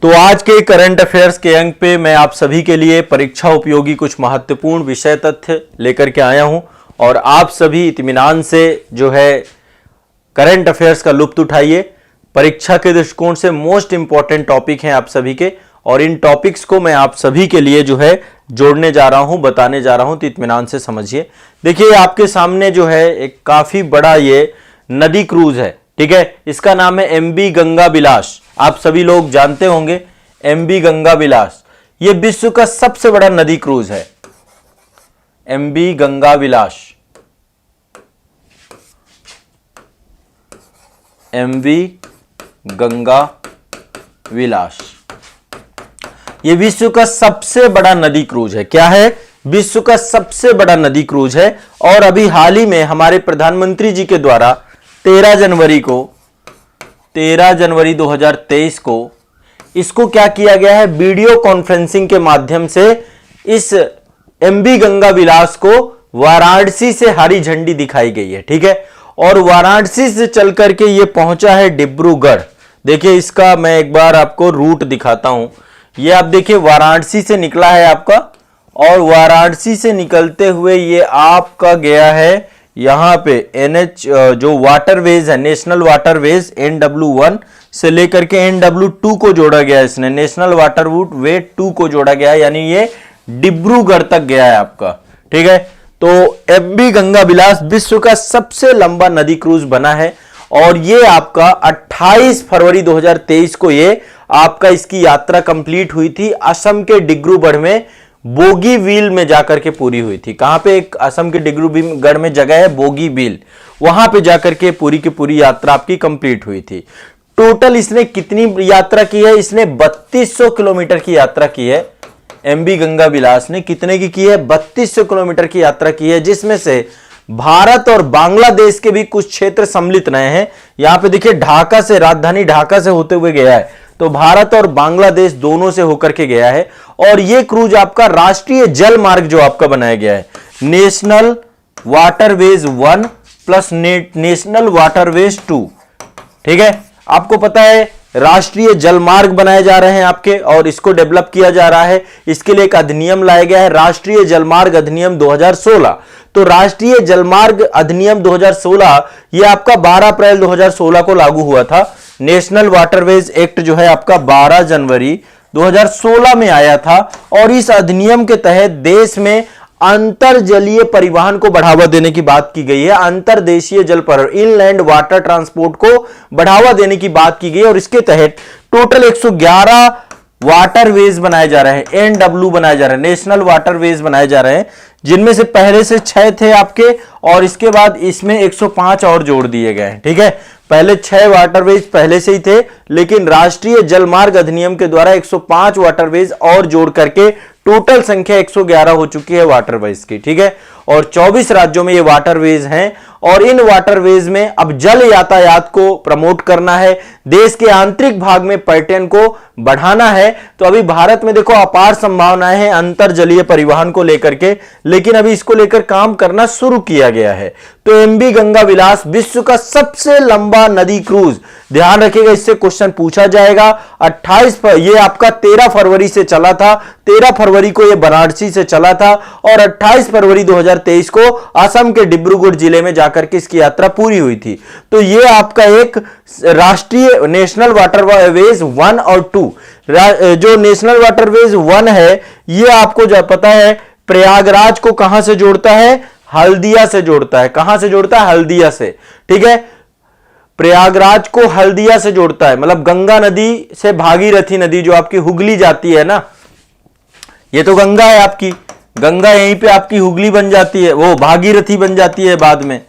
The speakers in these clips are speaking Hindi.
तो आज के करंट अफेयर्स के अंक पे मैं आप सभी के लिए परीक्षा उपयोगी कुछ महत्वपूर्ण विषय तथ्य लेकर के आया हूं और आप सभी इत्मीनान से जो है करंट अफेयर्स का लुत्फ उठाइए। परीक्षा के दृष्टिकोण से मोस्ट इंपॉर्टेंट टॉपिक हैं आप सभी के, और इन टॉपिक्स को मैं आप सभी के लिए जो है जोड़ने जा रहा हूं, बताने जा रहा हूं, तो इत्मीनान से समझिए। देखिए आपके सामने जो है एक काफी बड़ा ये नदी क्रूज है, ठीक है। इसका नाम है एमवी गंगा विलास। आप सभी लोग जानते होंगे एमवी गंगा विलास, ये विश्व का सबसे बड़ा नदी क्रूज है। एमवी गंगा विलास, एमवी गंगा विलास, ये विश्व का सबसे बड़ा नदी क्रूज है। क्या है? विश्व का सबसे बड़ा नदी क्रूज है। और अभी हाल ही में हमारे प्रधानमंत्री जी के द्वारा 13 जनवरी 2023 को इसको क्या किया गया है, वीडियो कॉन्फ्रेंसिंग के माध्यम से इस एमवी गंगा विलास को वाराणसी से हरी झंडी दिखाई गई है, ठीक है। और वाराणसी से चल करके ये पहुंचा है डिब्रूगढ़। देखिए इसका मैं एक बार आपको रूट दिखाता हूं। ये आप देखिए वाराणसी से निकला है आपका, और वाराणसी से निकलते हुए ये आपका गया है यहां पे NH जो वाटरवेज है, नेशनल वाटरवेज NW1 से लेकर के NW2 को जोड़ा गया है। इसने नेशनल वाटरवे 2 को जोड़ा गया है, यानी ये डिब्रूगढ़ तक गया है आपका, ठीक है। तो एमवी गंगा विलास विश्व का सबसे लंबा नदी क्रूज बना है, और ये आपका 28 फरवरी 2023 को ये आपका इसकी यात्रा कंप्लीट हुई थी। असम के डिब्रूगढ़ में बोगीबील में जाकर के पूरी हुई थी। कहां पे? एक असम के डिब्रूगढ़ में जगह है बोगीबील, वहां पे जाकर के पूरी की पूरी यात्रा आपकी कंप्लीट हुई थी। टोटल इसने कितनी यात्रा की है? इसने 3200 किलोमीटर की यात्रा की है। एमवी गंगा विलास ने कितने की है? 3200 किलोमीटर की यात्रा की है, जिसमें से भारत और बांग्लादेश के भी कुछ क्षेत्र सम्मिलित रहे हैं। यहां पे देखिए ढाका से, राजधानी ढाका से होते हुए गया है, तो भारत और बांग्लादेश दोनों से होकर के गया है। और ये क्रूज आपका राष्ट्रीय जल मार्ग जो आपका बनाया गया है, national waterways 1 plus national waterways 2, ठीक है। आपको पता है राष्ट्रीय जल मार्ग बनाए जा रहे हैं आपके, और इसको डेवलप किया जा रहा है। इसके लिए एक अधिनियम लाया गया है, राष्ट्रीय जलमार्ग अधिनियम 2016। तो राष्ट्रीय जलमार्ग अधिनियम 2016 ये आपका 12 अप्रैल 2016 को लागू हुआ था। नेशनल वाटरवेज एक्ट जो है आपका 12 जनवरी 2016 में आया था, और इस अधिनियम के तहत देश में अंतरजलीय परिवहन को बढ़ावा देने की बात की गई है। अंतरदेशीय जल परिवहन, इनलैंड वाटर ट्रांसपोर्ट को बढ़ावा देने की बात की गई, और इसके तहत टोटल 111 वाटरवेज बनाए जा रहे हैं, NW बनाए जा रहे हैं, नेशनल वाटरवेज बनाए जा रहे हैं, जिनमें से पहले से 6 थे आपके, और इसके बाद इसमें 105 और जोड़ दिए गए हैं, ठीक है। पहले 6 वाटरवेज पहले से ही थे, लेकिन राष्ट्रीय जलमार्ग अधिनियम के द्वारा 105 वाटरवेज और जोड़ करके टोटल संख्या 111 हो चुकी है वाटरवेज की, ठीक है। और 24 राज्यों में ये वाटरवेज हैं, और इन वाटरवेज में अब जल यातायात को प्रमोट करना है, देश के आंतरिक भाग में पर्यटन को बढ़ाना है। तो अभी भारत में देखो अपार संभावनाएं हैं अंतरजलीय परिवहन को लेकर के, लेकिन अभी इसको लेकर काम करना शुरू किया गया है। तो एमवी गंगा विलास विश्व का सबसे लंबा नदी क्रूज, ध्यान रखिएगा, इससे क्वेश्चन पूछा जाएगा। 28 ये आपका 13 फरवरी से चला था, 13 फरवरी को ये वाराणसी से चला था, और 28 फरवरी 2023 को असम के डिब्रूगढ़ जिले में जाकर के इसकी यात्रा पूरी हुई थी। तो ये आपका एक राष्ट्रीय नेशनल वाटरवेज 1 और 2, जो नेशनल वाटरवेज 1 है ये आपको जो पता है प्रयागराज को कहां से जोड़ता है? हल्दिया से जोड़ता है। कहां से जोड़ता है? हल्दिया से, ठीक है। प्रयागराज को हल्दिया से जोड़ता है, मतलब गंगा नदी से भागीरथी नदी जो आपकी हुगली जाती है ना, ये तो गंगा है आपकी, गंगा यहीं पे आपकी हुगली बन जाती है, वो भागीरथी बन जाती है बाद में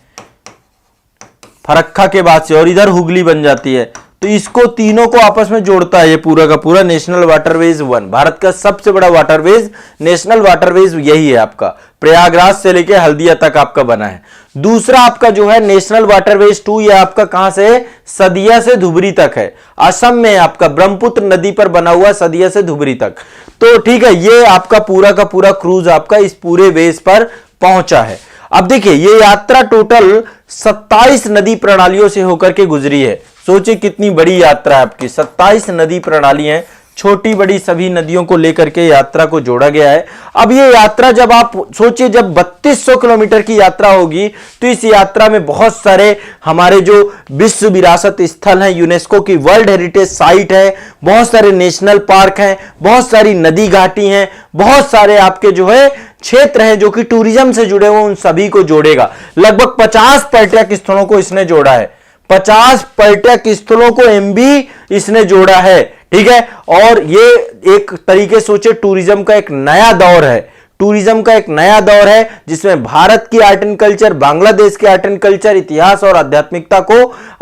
फरक्का के बाद से, और इधर हुगली बन जाती है। तो इसको तीनों को आपस में जोड़ता है ये पूरा का पूरा नेशनल वाटरवेज 1। भारत का सबसे बड़ा वाटरवेज, नेशनल वाटरवेज यही है आपका, प्रयागराज से लेके हल्दिया तक आपका बना है। दूसरा आपका जो है नेशनल वाटरवेज 2, ये आपका कहां से है? सदिया से धुबरी तक है, असम में आपका ब्रह्मपुत्र नदी पर बना हुआ सदिया से धुबरी तक। तो ठीक है, ये आपका पूरा का पूरा क्रूज आपका इस पूरे वेज पर पहुंचा है। अब देखिए ये यात्रा टोटल 27 नदी प्रणालियों से होकर के गुजरी है। सोचिए कितनी बड़ी यात्रा है आपकी, 27 नदी प्रणाली है छोटी बड़ी सभी नदियों को लेकर के यात्रा को जोड़ा गया है। अब ये यात्रा जब आप सोचिए, जब 3200 किलोमीटर की यात्रा होगी तो इस यात्रा में बहुत सारे हमारे जो विश्व विरासत स्थल हैं, यूनेस्को की वर्ल्ड हेरिटेज साइट है, बहुत सारे नेशनल पार्क हैं, बहुत सारी नदी घाटी हैं, बहुत सारे आपके जो है क्षेत्र हैं जो कि टूरिज्म से जुड़े हुए, उन सभी को जोड़ेगा। लगभग 50 पर्यटक स्थलों को इसने जोड़ा है, 50 पर्यटक स्थलों को एमबी इसने जोड़ा है, ठीक है। और ये एक तरीके से सोचे टूरिज्म का एक नया दौर है, टूरिज्म का एक नया दौर है जिसमें भारत की आर्ट एंड कल्चर, बांग्लादेश की आर्ट एंड कल्चर, इतिहास और आध्यात्मिकता को,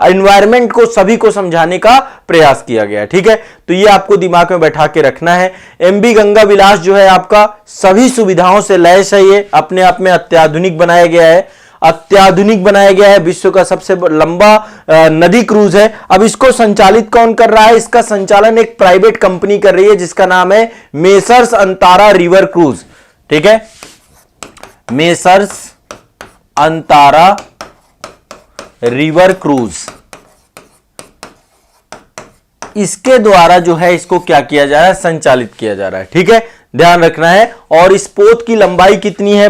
एनवायरमेंट को, सभी को समझाने का प्रयास किया गया है, ठीक है। तो ये आपको दिमाग में बैठा के रखना है। एमबी गंगा विलास जो है आपका सभी सुविधाओं से लैस है, ये अपने आप में अत्याधुनिक बनाया गया है, अत्याधुनिक बनाया गया है, विश्व का सबसे लंबा नदी क्रूज है। अब इसको संचालित कौन कर रहा है? इसका संचालन एक प्राइवेट कंपनी कर रही है जिसका नाम है मेसर्स अंतारा रिवर क्रूज, ठीक है, मेसर्स अंतारा रिवर क्रूज। इसके द्वारा जो है इसको क्या किया जा रहा है? संचालित किया जा रहा है, ठीक है, ध्यान रखना है। और इस पोत की लंबाई कितनी है?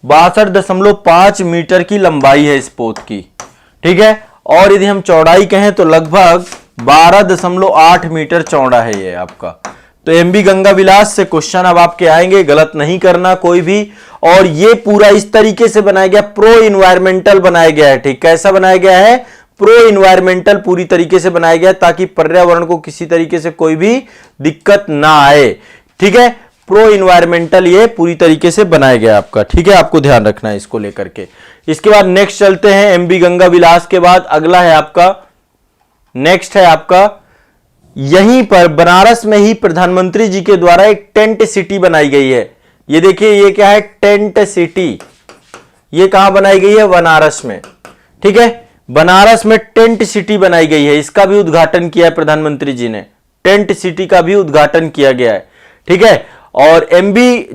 62.5 मीटर की लंबाई है इस पोत की, ठीक है। और यदि हम चौड़ाई कहें तो लगभग 12.8 मीटर चौड़ा है ये आपका। तो एमबी गंगा विलास से क्वेश्चन अब आपके आएंगे, गलत नहीं करना कोई भी। और ये पूरा इस तरीके से बनाया गया, प्रो इन्वायरमेंटल बनाया गया है, ठीक, कैसा बनाया गया है? प्रो इन्वायरमेंटल पूरी तरीके से बनाया गया ताकि पर्यावरण को किसी तरीके से कोई भी दिक्कत ना आए, ठीक है। प्रो इन्वायरमेंटल ये पूरी तरीके से बनाया गया आपका, ठीक है, आपको ध्यान रखना है इसको लेकर के। इसके बाद नेक्स्ट चलते हैं, एमबी गंगा विलास के बाद अगला है आपका, नेक्स्ट है आपका, यहीं पर बनारस में ही प्रधानमंत्री जी के द्वारा एक टेंट सिटी बनाई गई है। ये देखिए ये क्या है? Tent city. ये कहां बनाई गई है? बनारस में, ठीक है, बनारस में टेंट सिटी बनाई गई है। इसका भी उद्घाटन किया है प्रधानमंत्री जी ने, टेंट सिटी का भी उद्घाटन किया गया है, ठीक है। और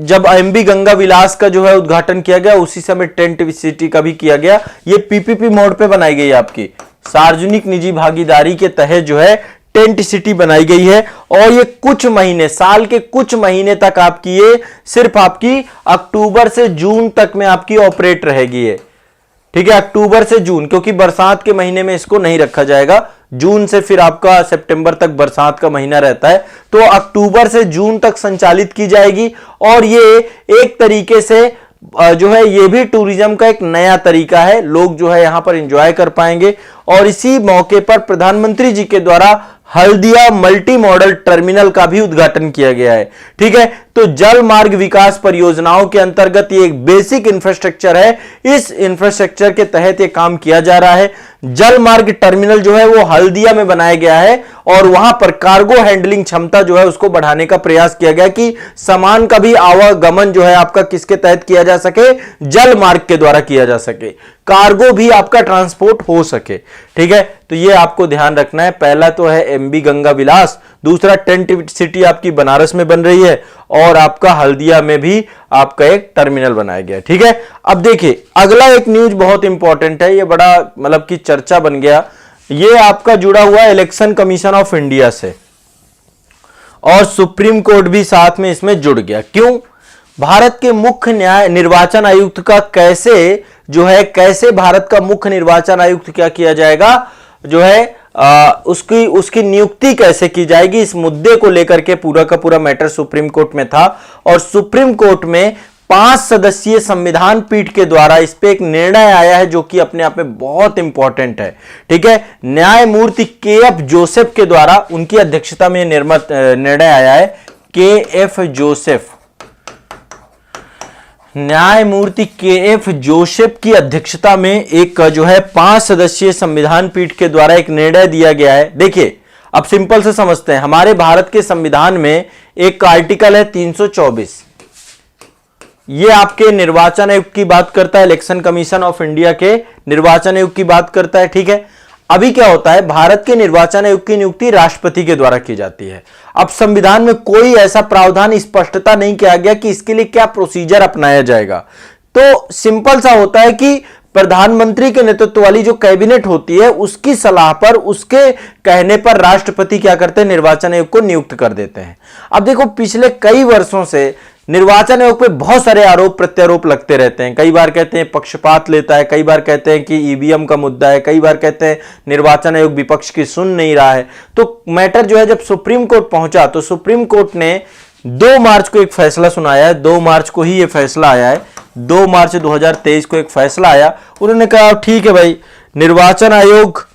जब एमबी गंगा विलास का जो है उद्घाटन किया गया उसी समय टेंट सिटी का भी किया गया। ये पीपीपी मोड पे बनाई गई है, आपकी सार्वजनिक निजी भागीदारी के तहत जो है टेंट सिटी बनाई गई है। और ये कुछ महीने, साल के कुछ महीने तक आपकी ये सिर्फ आपकी अक्टूबर से जून तक में आपकी ऑपरेट रहेगी ये, ठीक है, अक्टूबर से जून, क्योंकि बरसात के महीने में इसको नहीं रखा जाएगा। जून से फिर आपका सितंबर तक बरसात का महीना रहता है, तो अक्टूबर से जून तक संचालित की जाएगी। और ये एक तरीके से जो है ये भी टूरिज्म का एक नया तरीका है, लोग जो है यहां पर एंजॉय कर पाएंगे। और इसी मौके पर प्रधानमंत्री जी के द्वारा हल्दिया मल्टी मॉडल टर्मिनल का भी उद्घाटन किया गया है, ठीक है। तो जल मार्ग विकास परियोजनाओं के अंतर्गत ये एक बेसिक इंफ्रास्ट्रक्चर है, इस इंफ्रास्ट्रक्चर के तहत ये काम किया जा रहा है। जल मार्ग टर्मिनल जो है वो हल्दिया में बनाया गया है और वहां पर कार्गो हैंडलिंग क्षमता जो है उसको बढ़ाने का प्रयास किया गया कि सामान का भी आवागमन जो है आपका किसके तहत किया जा सके? जल मार्ग के द्वारा किया जा सके, कार्गो भी आपका ट्रांसपोर्ट हो सके, ठीक है। तो ये आपको ध्यान रखना है। पहला तो है एमबी गंगा विलास, दूसरा टेंट सिटी आपकी बनारस में बन रही है और आपका हल्दिया में भी आपका एक टर्मिनल बनाया गया, ठीक है। अब देखिए अगला एक न्यूज बहुत इंपॉर्टेंट है, ये बड़ा मतलब की चर्चा बन गया। ये आपका जुड़ा हुआ इलेक्शन कमीशन ऑफ इंडिया से और सुप्रीम कोर्ट भी साथ में इसमें जुड़ गया। क्यों? भारत के मुख्य न्याय निर्वाचन आयुक्त का कैसे भारत का मुख्य निर्वाचन आयुक्त क्या किया जाएगा जो है उसकी नियुक्ति कैसे की जाएगी, इस मुद्दे को लेकर के पूरा का पूरा मैटर सुप्रीम कोर्ट में था। और सुप्रीम कोर्ट में 5 सदस्यीय संविधान पीठ के द्वारा इस पे एक निर्णय आया है जो कि अपने आप में बहुत इंपॉर्टेंट है, ठीक है। न्यायमूर्ति के.एफ. जोसेफ के द्वारा, उनकी अध्यक्षता में निर्णय आया है। के.एफ. जोसेफ, न्यायमूर्ति के.एफ. जोसेफ की अध्यक्षता में एक जो है 5 सदस्यीय संविधान पीठ के द्वारा एक निर्णय दिया गया है। देखिए अब सिंपल से समझते हैं, हमारे भारत के संविधान में एक आर्टिकल है 324, ये आपके निर्वाचन आयोग की बात करता है, इलेक्शन कमीशन ऑफ इंडिया के निर्वाचन आयोग की बात करता है, ठीक है। अभी क्या होता है, भारत के निर्वाचन आयोग की नियुक्ति राष्ट्रपति के द्वारा की जाती है। अब संविधान में कोई ऐसा प्रावधान, स्पष्टता नहीं किया गया कि इसके लिए क्या प्रोसीजर अपनाया जाएगा। तो सिंपल सा होता है कि प्रधानमंत्री के नेतृत्व वाली जो कैबिनेट होती है उसकी सलाह पर, उसके कहने पर राष्ट्रपति क्या करते हैं, निर्वाचन आयोग को नियुक्त कर देते हैं। अब देखो पिछले कई वर्षों से निर्वाचन आयोग पे बहुत सारे आरोप प्रत्यारोप लगते रहते हैं। कई बार कहते हैं पक्षपात लेता है, कई बार कहते हैं कि ईवीएम का मुद्दा है, कई बार कहते हैं निर्वाचन आयोग विपक्ष की सुन नहीं रहा है। तो मैटर जो है जब सुप्रीम कोर्ट पहुंचा तो सुप्रीम कोर्ट ने 2 मार्च को एक फैसला सुनाया है। 2 मार्च को ही यह फैसला आया है, 2 मार्च 2023 को एक फैसला आया। उन्होंने कहा ठीक है भाई, निर्वाचन आयोग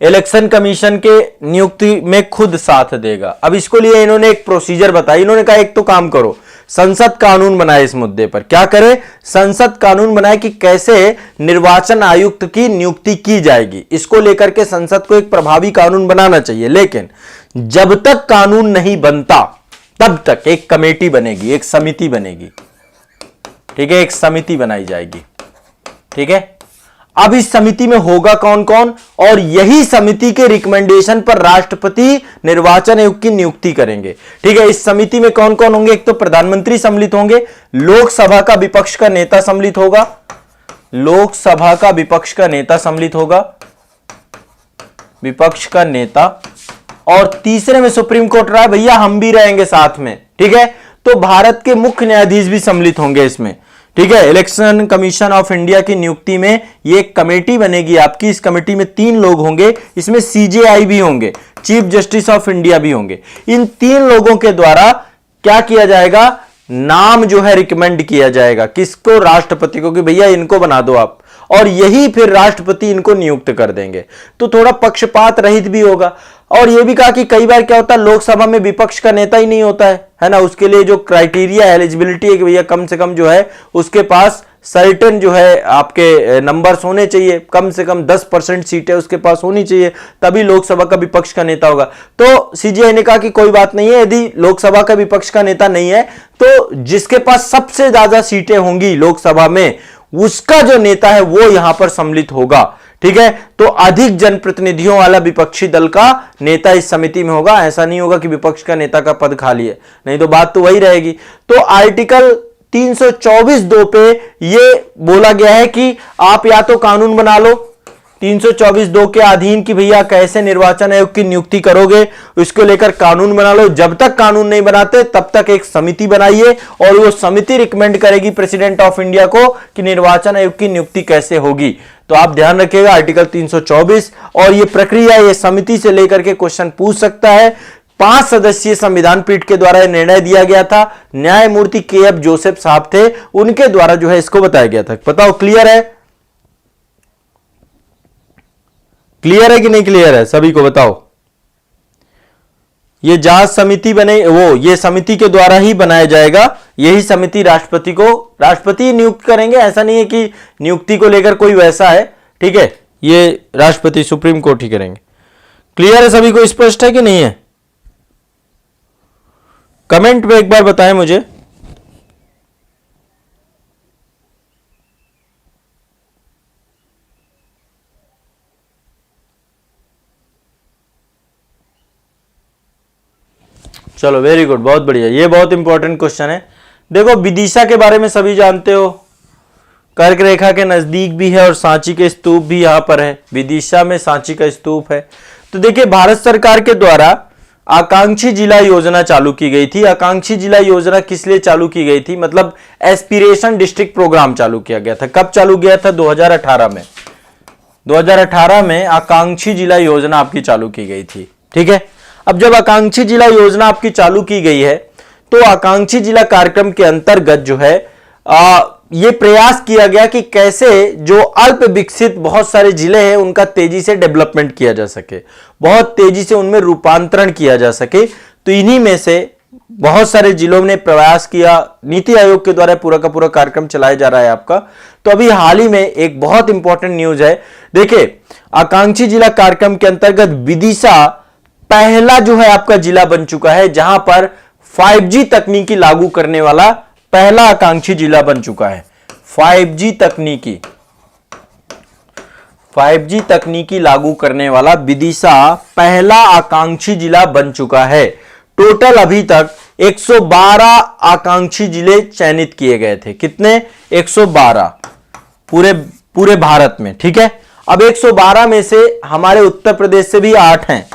इलेक्शन कमीशन के नियुक्ति में खुद साथ देगा। अब इसको लिए इन्होंने एक प्रोसीजर बताई। इन्होंने कहा एक तो काम करो, संसद कानून बनाए इस मुद्दे पर। क्या करे, संसद कानून बनाए कि कैसे निर्वाचन आयुक्त की नियुक्ति की जाएगी। इसको लेकर के संसद को एक प्रभावी कानून बनाना चाहिए। लेकिन जब तक कानून नहीं बनता तब तक एक कमेटी बनेगी, एक समिति बनेगी, ठीक है, एक समिति बनाई जाएगी, ठीक है। अब इस समिति में होगा कौन कौन, और यही समिति के रिकमेंडेशन पर राष्ट्रपति निर्वाचन आयोग की नियुक्ति करेंगे, ठीक है। इस समिति में कौन कौन होंगे, एक तो प्रधानमंत्री सम्मिलित होंगे, लोकसभा का विपक्ष का नेता सम्मिलित होगा, लोकसभा का विपक्ष का नेता सम्मिलित होगा, विपक्ष का नेता, और तीसरे में सुप्रीम कोर्ट रहा भैया, हम भी रहेंगे साथ में, ठीक है। तो भारत के मुख्य न्यायाधीश भी सम्मिलित होंगे इसमें, ठीक है। इलेक्शन कमीशन ऑफ इंडिया की नियुक्ति में ये एक कमेटी बनेगी आपकी। इस कमेटी में 3 लोग होंगे, इसमें सीजेआई भी होंगे, चीफ जस्टिस ऑफ इंडिया भी होंगे। इन 3 लोगों के द्वारा क्या किया जाएगा, नाम जो है रिकमेंड किया जाएगा, किसको, राष्ट्रपति को, कि भैया इनको बना दो आप, और यही फिर राष्ट्रपति इनको नियुक्त कर देंगे। तो थोड़ा पक्षपात रहित भी होगा। और यह भी कहा कि कई बार क्या होता है, लोकसभा में विपक्ष का नेता ही नहीं होता है ना, उसके लिए जो क्राइटेरिया एलिजिबिलिटी है कि भैया कम से कम जो है उसके पास सर्टेन जो है आपके नंबर्स होने चाहिए, कम से कम 10% सीटें उसके पास होनी चाहिए, तभी लोकसभा का विपक्ष का नेता होगा। तो सीजेआई ने कहा कि कोई बात नहीं है, यदि लोकसभा का विपक्ष का नेता नहीं है तो जिसके पास सबसे ज्यादा सीटें होंगी लोकसभा में उसका जो नेता है वो यहां पर सम्मिलित होगा, ठीक है। तो अधिक जनप्रतिनिधियों वाला विपक्षी दल का नेता इस समिति में होगा। ऐसा नहीं होगा कि विपक्ष का नेता का पद खाली है, नहीं तो बात तो वही रहेगी। तो आर्टिकल 324(2) पे ये बोला गया है कि आप या तो कानून बना लो 324(2) के अधीन कि भैया कैसे निर्वाचन आयोग की नियुक्ति करोगे, इसको लेकर कानून बना लो। जब तक कानून नहीं बनाते तब तक एक समिति बनाइए और वो समिति रिकमेंड करेगी प्रेसिडेंट ऑफ इंडिया को कि निर्वाचन आयोग की नियुक्ति कैसे होगी। तो आप ध्यान रखिएगा आर्टिकल 324। और ये प्रक्रिया, ये समिति से लेकर के क्वेश्चन पूछ सकता है। 5 सदस्यीय संविधान पीठ के द्वारा निर्णय दिया गया था, न्यायमूर्ति के.एफ. जोसेफ साहब थे, उनके द्वारा जो है इसको बताया गया था। बताओ क्लियर है, क्लियर है कि नहीं क्लियर है, सभी को बताओ। ये जांच समिति बने, वो ये समिति के द्वारा ही बनाया जाएगा। यही समिति राष्ट्रपति नियुक्त करेंगे, ऐसा नहीं है कि नियुक्ति को लेकर कोई वैसा है, ठीक है। ये राष्ट्रपति सुप्रीम कोर्ट ही करेंगे। क्लियर है, सभी को स्पष्ट है कि नहीं है? कमेंट में एक बार बताएं मुझे। चलो वेरी गुड, बहुत बढ़िया। ये बहुत इंपॉर्टेंट क्वेश्चन है। देखो विदिशा के बारे में सभी जानते हो, कर्क रेखा के नजदीक भी है और सांची के स्तूप भी यहां पर है। विदिशा में सांची का स्तूप है। तो देखिए भारत सरकार के द्वारा आकांक्षी जिला योजना चालू की गई थी। आकांक्षी जिला योजना किस लिए चालू की गई थी, मतलब एस्पिरेशन डिस्ट्रिक्ट प्रोग्राम चालू किया गया था। कब चालू किया था? 2018 में। 2018 में आकांक्षी जिला योजना आपकी चालू की गई थी, ठीक है। अब जब आकांक्षी जिला योजना आपकी चालू की गई है तो आकांक्षी जिला कार्यक्रम के अंतर्गत जो है ये प्रयास किया गया कि कैसे जो अल्प विकसित बहुत सारे जिले हैं उनका तेजी से डेवलपमेंट किया जा सके, बहुत तेजी से उनमें रूपांतरण किया जा सके। तो इन्हीं में से बहुत सारे जिलों ने प्रयास किया। नीति आयोग के द्वारा पूरा का पूरा कार्यक्रम चलाया जा रहा है आपका। तो अभी हाल ही में एक बहुत इंपॉर्टेंट न्यूज है। देखिए आकांक्षी जिला कार्यक्रम के अंतर्गत विदिशा पहला जो है आपका जिला बन चुका है जहां पर 5G तकनीकी लागू करने वाला पहला आकांक्षी जिला बन चुका है। 5G तकनीकी लागू करने वाला विदिशा पहला आकांक्षी जिला बन चुका है। टोटल अभी तक 112 आकांक्षी जिले चयनित किए गए थे। कितने? 112। पूरे भारत में। ठीक है, अब 112 में से हमारे उत्तर प्रदेश से भी 8 हैं,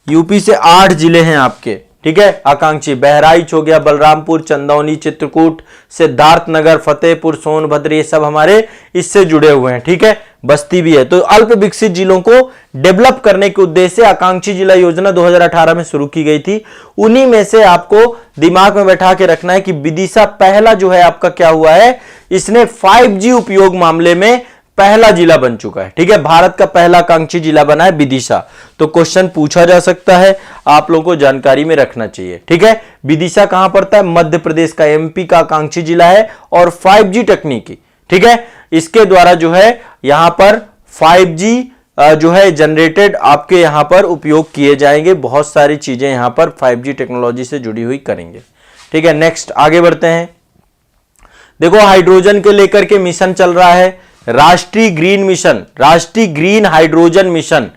यूपी से 8 जिले हैं आपके। ठीक है, आकांक्षी बहराइच हो गया, बलरामपुर, चंदौली, चित्रकूट, सिद्धार्थनगर, फतेहपुर, सोनभद्र, ये सब हमारे इससे जुड़े हुए हैं। ठीक है, बस्ती भी है। तो अल्प विकसित जिलों को डेवलप करने के उद्देश्य से आकांक्षी जिला योजना 2018 में शुरू की गई थी। उन्हीं में से आपको दिमाग में बैठा के रखना है कि विदिशा पहला जो है आपका क्या हुआ है, इसने 5G उपयोग मामले में पहला जिला बन चुका है। ठीक है, भारत का पहला आकांक्षी जिला बना है विदिशा। तो क्वेश्चन पूछा जा सकता है, आप लोगों को जानकारी में रखना चाहिए। ठीक है, विदिशा कहां पड़ता है? मध्य प्रदेश का, एमपी का आकांक्षी जिला है और 5G तकनीकी। ठीक है, इसके द्वारा जो है यहां पर 5G जो है जनरेटेड आपके यहां पर उपयोग किए जाएंगे। बहुत सारी चीजें यहां पर 5G टेक्नोलॉजी से जुड़ी हुई करेंगे। ठीक है, नेक्स्ट आगे बढ़ते हैं। देखो, हाइड्रोजन के लेकर के मिशन चल रहा है, राष्ट्रीय ग्रीन मिशन, राष्ट्रीय ग्रीन हाइड्रोजन मिशन,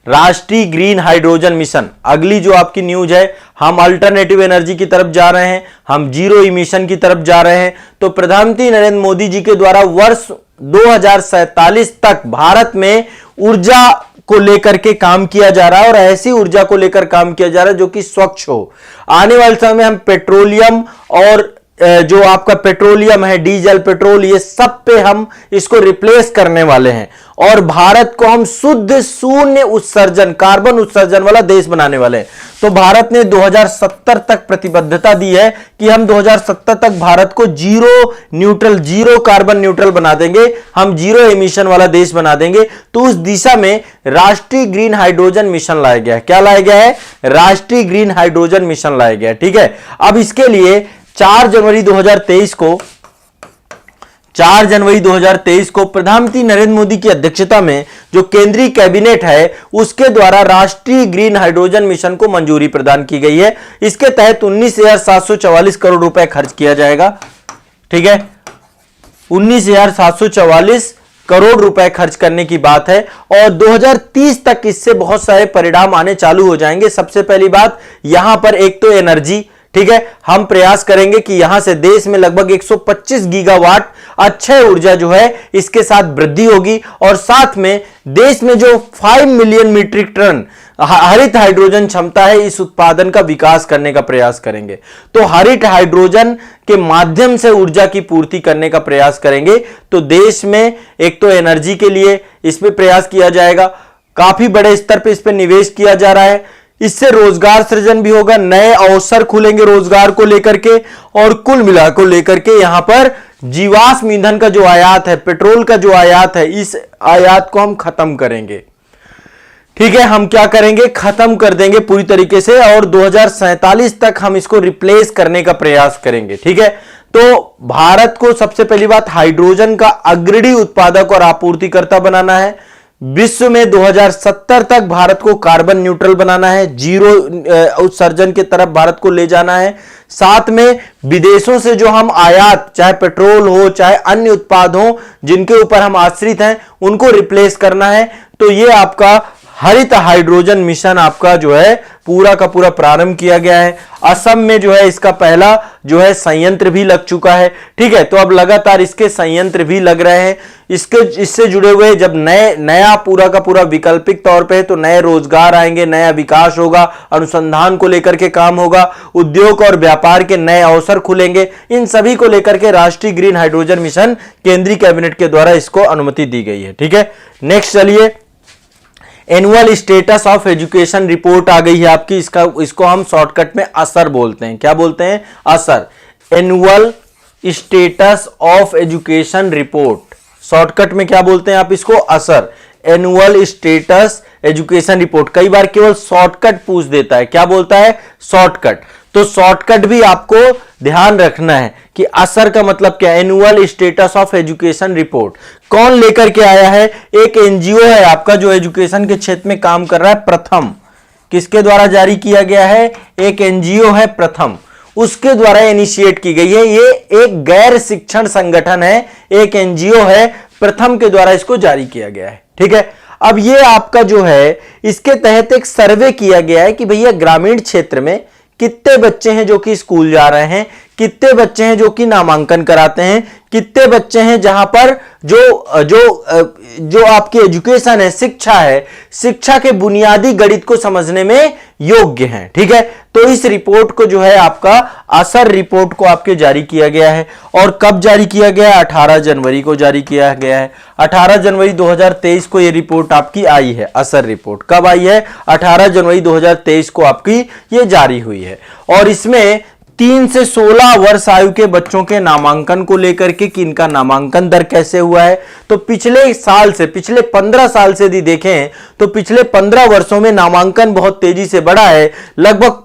राष्ट्रीय ग्रीन हाइड्रोजन मिशन। अगली जो आपकी न्यूज है, हम अल्टरनेटिव एनर्जी की तरफ जा रहे हैं, हम जीरो इमिशन की तरफ जा रहे हैं। तो प्रधानमंत्री नरेंद्र मोदी जी के द्वारा वर्ष 2047 तक भारत में ऊर्जा को लेकर के काम किया जा रहा है और ऐसी ऊर्जा को लेकर काम किया जा रहा है जो कि स्वच्छ हो। आने वाले समय में हम पेट्रोलियम और जो आपका पेट्रोलियम है, डीजल, पेट्रोल, ये सब पे हम इसको रिप्लेस करने वाले हैं और भारत को हम शुद्ध शून्य उत्सर्जन, कार्बन उत्सर्जन वाला देश बनाने वाले हैं। तो भारत ने 2070 तक प्रतिबद्धता दी है कि हम 2070 तक भारत को जीरो कार्बन न्यूट्रल बना देंगे, हम जीरो एमिशन वाला देश बना देंगे। तो उस दिशा में राष्ट्रीय ग्रीन हाइड्रोजन मिशन लाया गया है। क्या लाया गया है? राष्ट्रीय ग्रीन हाइड्रोजन मिशन लाया गया है। ठीक है, अब इसके लिए 4 जनवरी 2023 को प्रधानमंत्री नरेंद्र मोदी की अध्यक्षता में जो केंद्रीय कैबिनेट है उसके द्वारा राष्ट्रीय ग्रीन हाइड्रोजन मिशन को मंजूरी प्रदान की गई है। इसके तहत 19,744 करोड़ रुपए खर्च किया जाएगा। ठीक है, 19,744 करोड़ रुपए खर्च करने की बात है और 2030 तक इससे बहुत सारे परिणाम आने चालू हो जाएंगे। सबसे पहली बात, यहां पर एक तो एनर्जी, ठीक है, हम प्रयास करेंगे कि यहां से देश में लगभग 125 गीगावाट अक्षय ऊर्जा जो है इसके साथ वृद्धि होगी और साथ में देश में जो 5 मिलियन मीट्रिक टन हरित हाइड्रोजन क्षमता है, इस उत्पादन का विकास करने का प्रयास करेंगे। तो हरित हाइड्रोजन के माध्यम से ऊर्जा की पूर्ति करने का प्रयास करेंगे। तो देश में एक तो एनर्जी के लिए इस पे प्रयास किया जाएगा, काफी बड़े स्तर पे इस पे निवेश किया जा रहा है। इससे रोजगार सृजन भी होगा, नए अवसर खुलेंगे रोजगार को लेकर के और कुल मिलाकर को लेकर के यहां पर जीवाश्म ईंधन का जो आयात है, पेट्रोल का जो आयात है, इस आयात को हम खत्म करेंगे। ठीक है, हम क्या करेंगे? खत्म कर देंगे पूरी तरीके से और 2047 तक हम इसको रिप्लेस करने का प्रयास करेंगे। ठीक है, तो भारत को सबसे पहली बात हाइड्रोजन का अग्रणी उत्पादक और आपूर्तिकर्ता बनाना है। विश्व में 2070 तक भारत को कार्बन न्यूट्रल बनाना है, जीरो उत्सर्जन की तरफ भारत को ले जाना है। साथ में विदेशों से जो हम आयात, चाहे पेट्रोल हो चाहे अन्य उत्पाद हो जिनके ऊपर हम आश्रित हैं, उनको रिप्लेस करना है। तो ये आपका हरित हाइड्रोजन मिशन आपका जो है पूरा का पूरा प्रारंभ किया गया है। असम में जो है इसका पहला जो है संयंत्र भी लग चुका है। ठीक है, तो अब लगातार इसके संयंत्र भी लग रहे हैं। इससे जुड़े हुए जब नया पूरा का पूरा वैकल्पिक तौर पे है तो नए रोजगार आएंगे, नया विकास होगा, अनुसंधान को लेकर के काम होगा, उद्योग और व्यापार के नए अवसर खुलेंगे। इन सभी को लेकर के राष्ट्रीय ग्रीन हाइड्रोजन मिशन केंद्रीय कैबिनेट के द्वारा इसको अनुमति दी गई है। ठीक है, नेक्स्ट चलिए, annual status of education report आ गई है आपकी। इसको हम शॉर्टकट में असर बोलते हैं। क्या बोलते हैं? असर। Annual status of education report, shortcut में क्या बोलते हैं आप इसको? असर। Annual status education report. कई बार केवल शॉर्टकट पूछ देता है। क्या बोलता है? शॉर्टकट। तो शॉर्टकट भी आपको ध्यान रखना है कि असर का मतलब क्या है। Annual status of education report कौन लेकर के आया है? एक एनजीओ है आपका जो एजुकेशन के क्षेत्र में काम कर रहा है, प्रथम। किसके द्वारा जारी किया गया है? एक एनजीओ है प्रथम, उसके द्वारा इनिशिएट की गई है। ये एक गैर शिक्षण संगठन है, एक एनजीओ है, प्रथम के द्वारा इसको जारी किया गया है। ठीक है, अब ये आपका जो है इसके तहत एक सर्वे किया गया है कि भैया ग्रामीण क्षेत्र में कितने बच्चे हैं जो कि स्कूल जा रहे हैं, कितने बच्चे हैं जो कि नामांकन कराते हैं, कितने बच्चे हैं जहां पर जो आपकी एजुकेशन है, शिक्षा है, शिक्षा के बुनियादी गणित को समझने में योग्य हैं। ठीक है, तो इस रिपोर्ट को जो है आपका असर रिपोर्ट को आपके जारी किया गया है। और कब जारी किया गया है? 18 जनवरी को जारी किया गया है। 18 जनवरी 2023 को यह रिपोर्ट आपकी आई है। असर रिपोर्ट कब आई है? 18 जनवरी 2023 को आपकी ये जारी हुई है। और इसमें 3 से 16 वर्ष आयु के बच्चों के नामांकन को लेकर के कि इनका नामांकन दर कैसे हुआ है, तो पिछले साल से, पिछले 15 साल से यदि देखें तो पिछले 15 वर्षों में नामांकन बहुत तेजी से बढ़ा है। लगभग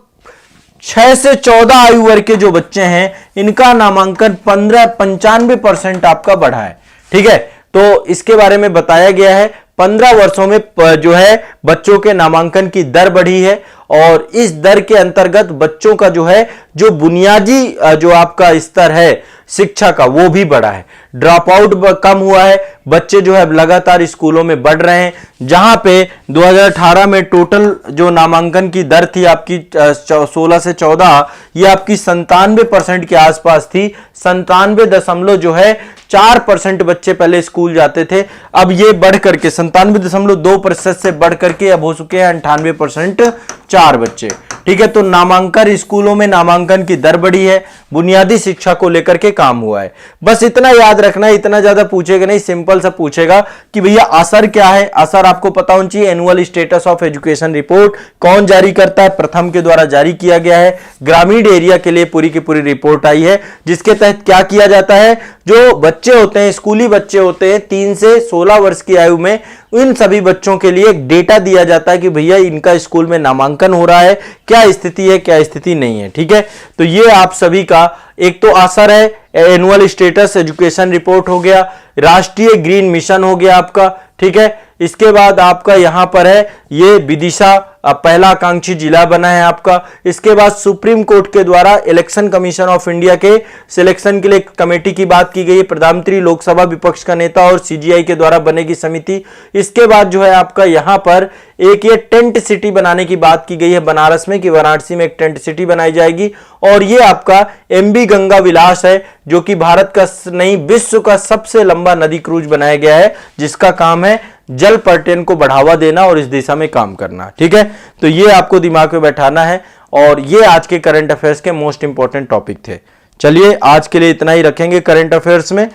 6 से 14 आयु वर्ग के जो बच्चे हैं इनका नामांकन 95% आपका बढ़ा है। ठीक है, तो इसके बारे में बताया गया है। 15 वर्षों में जो है बच्चों के नामांकन की दर बढ़ी है और इस दर के अंतर्गत बच्चों का जो है जो बुनियादी जो आपका स्तर है शिक्षा का वो भी बढ़ा है। ड्रॉप आउट कम हुआ है, बच्चे जो है लगातार स्कूलों में बढ़ रहे हैं। जहां पे 2018 में टोटल जो नामांकन की दर थी आपकी 16 से 14, ये आपकी 97% के आसपास थी। 97.4% बच्चे पहले स्कूल जाते थे, अब ये बढ़ करके 97.2% से बढ़ करके अब हो चुके हैं 98.4 बच्चे। ठीक है, तो नामांकन स्कूलों में नामांकन की दर बढ़ी है, बुनियादी शिक्षा को लेकर के काम हुआ है। बस इतना याद रखना, इतना ज्यादा पूछेगा नहीं, सिंपल सा पूछेगा कि भैया असर क्या है। असर आपको पता होना चाहिए। Annual status of education report कौन जारी करता है? प्रथम के द्वारा जारी किया गया है। ग्रामीण एरिया के लिए पूरी की पूरी रिपोर्ट आई है, जिसके तहत क्या किया जाता है, जो बच्चे होते हैं, स्कूली बच्चे होते हैं 3 से 16 वर्ष की आयु में, इन सभी बच्चों के लिए एक डेटा दिया जाता है कि भैया इनका स्कूल में नामांकन हो रहा है, क्या स्थिति है, क्या स्थिति नहीं है। ठीक है, तो ये आप सभी का एक तो असर है, एनुअल स्टेटस एजुकेशन रिपोर्ट हो गया, राष्ट्रीय ग्रीन मिशन हो गया आपका। ठीक है, इसके बाद आपका यहां पर है ये विदिशा पहला आकांक्षी जिला बना है आपका। इसके बाद सुप्रीम कोर्ट के द्वारा इलेक्शन कमीशन ऑफ इंडिया के सिलेक्शन के लिए कमेटी की बात की गई है। प्रधानमंत्री, लोकसभा विपक्ष का नेता और सीजीआई के द्वारा बनेगी समिति। इसके बाद जो है आपका यहां पर एक ये टेंट सिटी बनाने की बात की गई है बनारस में, कि वाराणसी में एक टेंट सिटी बनाई जाएगी। और ये आपका एमबी गंगा विलास है, जो कि भारत का नहीं विश्व का सबसे लंबा नदी क्रूज बनाया गया है, जिसका काम है जल पर्यटन को बढ़ावा देना और इस दिशा में काम करना। ठीक है, तो ये आपको दिमाग में बैठाना है। और ये आज के करंट अफेयर्स के मोस्ट इंपॉर्टेंट टॉपिक थे। चलिए आज के लिए इतना ही रखेंगे करंट अफेयर्स में।